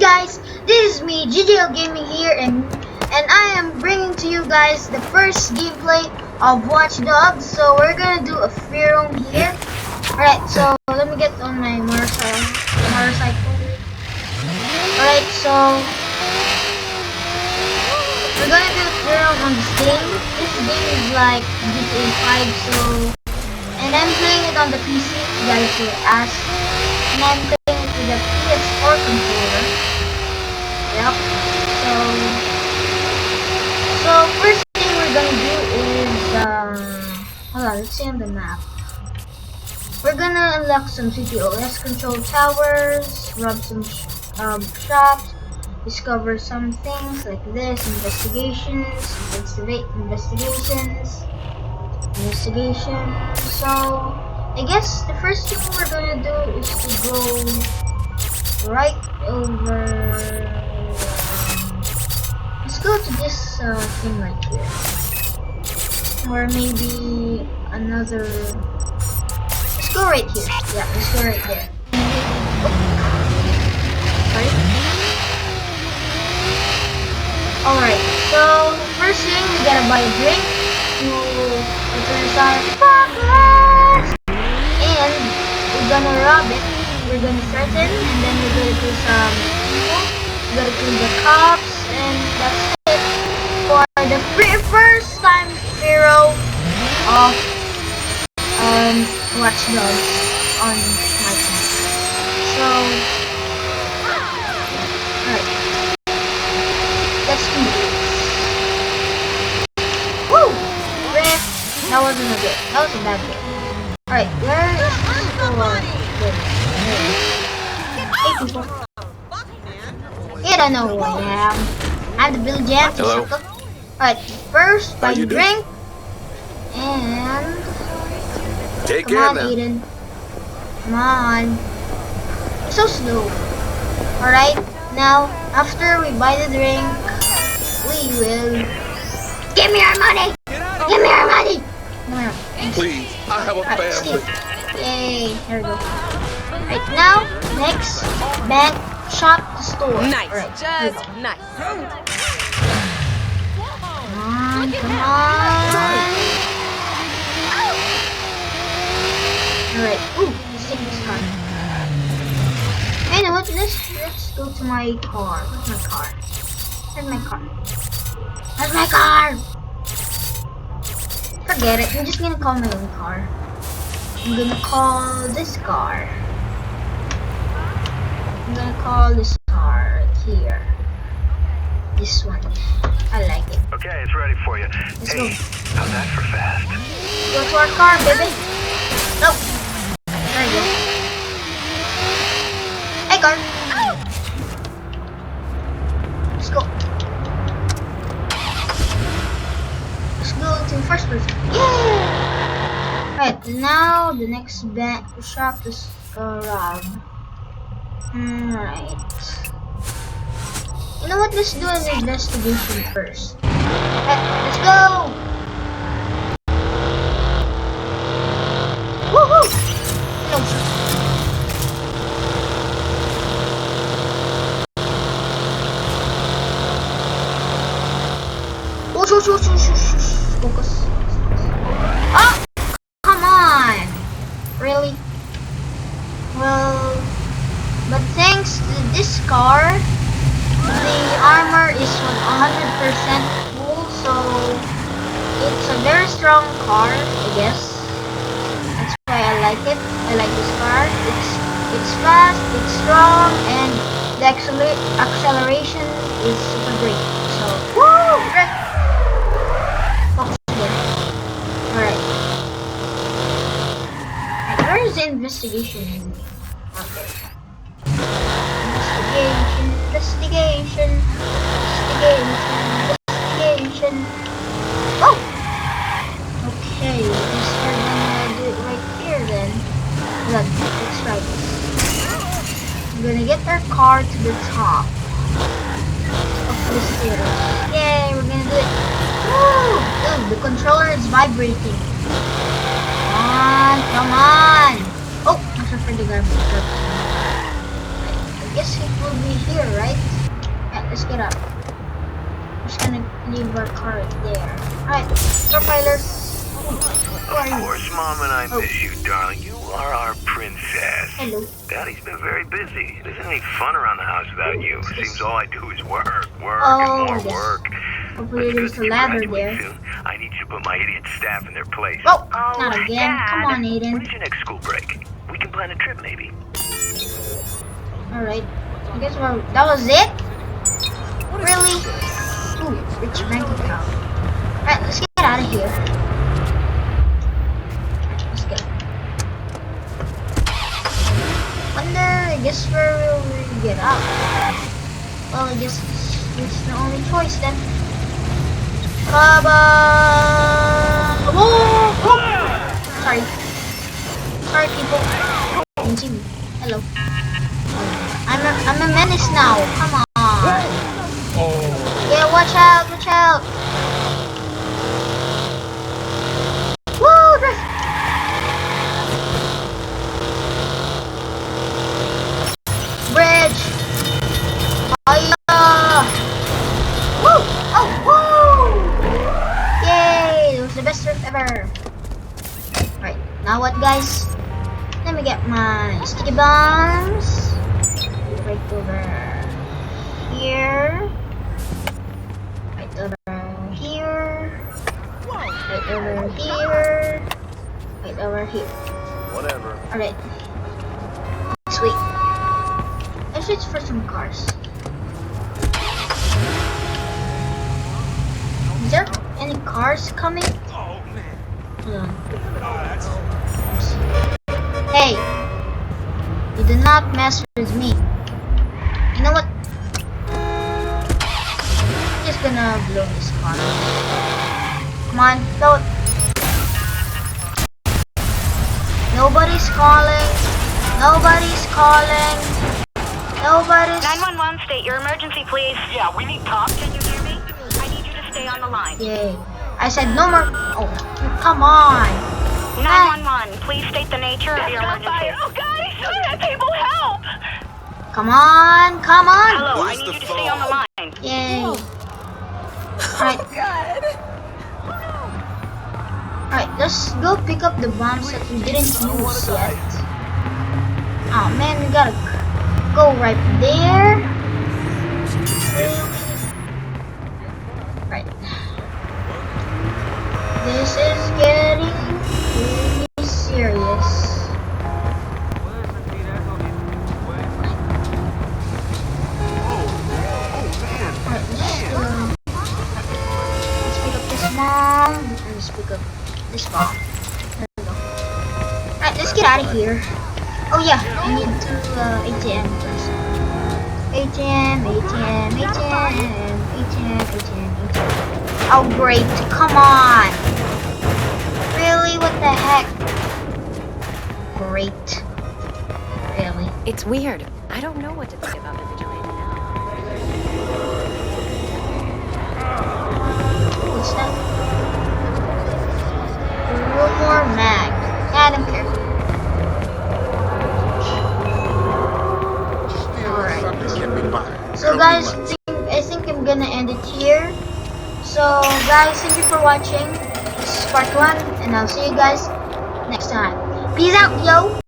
guys, this is me, GJL Gaming here, and I am bringing to you guys the first gameplay of Watch Dogs. So we're gonna do a free roam here. Alright, so let me get on my motorcycle. Alright, so we're gonna do a free roam on this game. This game is like GTA 5, so I'm playing it on the PC, you guys will ask, and I'm playing it with the PS4 controller. Yep. So first thing we're gonna do is hold on, let's see on the map. We're gonna unlock some CTOS control towers, rob some shops, discover some things like this, investigation. So I guess the first thing we're gonna do is to go right over. Let's go to this thing right here, or maybe another. Let's go right here. Yeah, let's go right there. Sorry. Alright, so first thing we gotta buy a drink to return our progress, and we're gonna rob it. We're gonna threaten, and then we're gonna do some people. We're gonna kill the cops, and that's it for the first time hero of Watch Dogs on my channel. So, alright, let's do this. Woo! Rip! That wasn't a bit. That was a bad bit. Alright, where is this door? Hey people. You don't know who I am. I'm the Billy Jam. Hello. Alright, first buy a drink. And take come care on, now. Aiden. Come on. You're so slow. Alright, now after we buy the drink, we will give me our money! Give me our money! Come here. Please, I have a family. Yay, there we go. Right now, next, bank, shop, the store. Nice, right, just nice. Come on. Alright, ooh, let's take this car. Hey, you know what, let's go to my car. Where's my car? Where's my car? Where's my car? Forget it, I'm just gonna call my own car. I'm gonna call this car. I'm gonna call this car right here. This one. I like it. Okay, it's ready for you. Let's Hey, go. how's that for fast? Go to our car, baby. No. There you go. Hey, car. Let's go. Let's go to first person. Yeah! Right, now the next shop is rob. Right. You know what? Let's do an investigation first. Let's go! Woohoo! No. Focus. Oh! Come on! Really? Well, but thanks to this car, the armor is 100% full, so it's a very strong car, I guess. That's why I like it. I like this car. It's fast, it's strong, and the acceleration is super great. So, woo! Focus again. Alright. Where is the investigation? Okay. Investigation. Oh! Okay, I guess we're gonna do it right here then. Let's try this. I'm gonna get our car to the top of this theater. Yay, we're gonna do it. Woo! Dude, the controller is vibrating. Come on! Oh, I'm sorry for the garbage. I guess it will be here, right? Yeah, let's get up. I'm just gonna leave our car right there. Alright, Profiler. Of course, Mom and I miss you, darling. You are our princess. Hello. Daddy's been very busy. It isn't any fun around the house without you. Seems all I do is work, Oh, and more yes. work. Hopefully But there's because a you ladder graduate there. soon, I need you to put my idiot staff in their place. Oh, not again. Dad. Come on, Aiden. When is your next school break? We can plan a trip, maybe. Alright. I guess that was it? Really? Ooh, rich bank account. Alright, let's get out of here. Alright, let's go. Wonder, I guess where will we get out? Well, I guess it's the only choice then. Baba! Whoa! Oh! Sorry. Sorry, people. Didn't see me. Hello. I'm a menace now. Come on. Yeah, watch out, watch out. Woo! Drift. Bridge. Hiya. Woo! Oh, woo! Yay! It was the best drift ever. Right, now what, guys? Let me get my sticky bombs. Right over here. Right over here. Right over here. Right over here. Whatever. Alright. Sweet. Let's switch for some cars. Is there any cars coming? Hold on. Hey! You do not mess with me. You know what? I'm just gonna blow this car. Come on, blow it. Nobody's calling. Nobody's calling. Nobody's. 911, state your emergency, please. Yeah, we need cops. Can you hear me? I need you to stay on the line. Yay. I said no more. Oh, come on. 911, please state the nature of your emergency. Oh, guys, people help! Come on, come on. Hello, I Who's need the you to stay on the phone? line. Yay. Alright. Alright, let's go pick up the bombs that we didn't use yet. Oh man, we gotta go right there. Right. This is getting really serious. Alright, let's pick up this bomb. And let's pick up this bomb. There we go. Alright, let's get out of here. Oh yeah, I need to ATM first. ATM. Oh great, come on. Really, what the heck? Great. Really. It's weird. I don't know what to think about the vigilante now. What's that? One more mag. I don't care. Alright. So guys, I think I'm gonna end it here. So guys, thank you for watching. This is part 1, and I'll see you guys next time. Peace out, yo!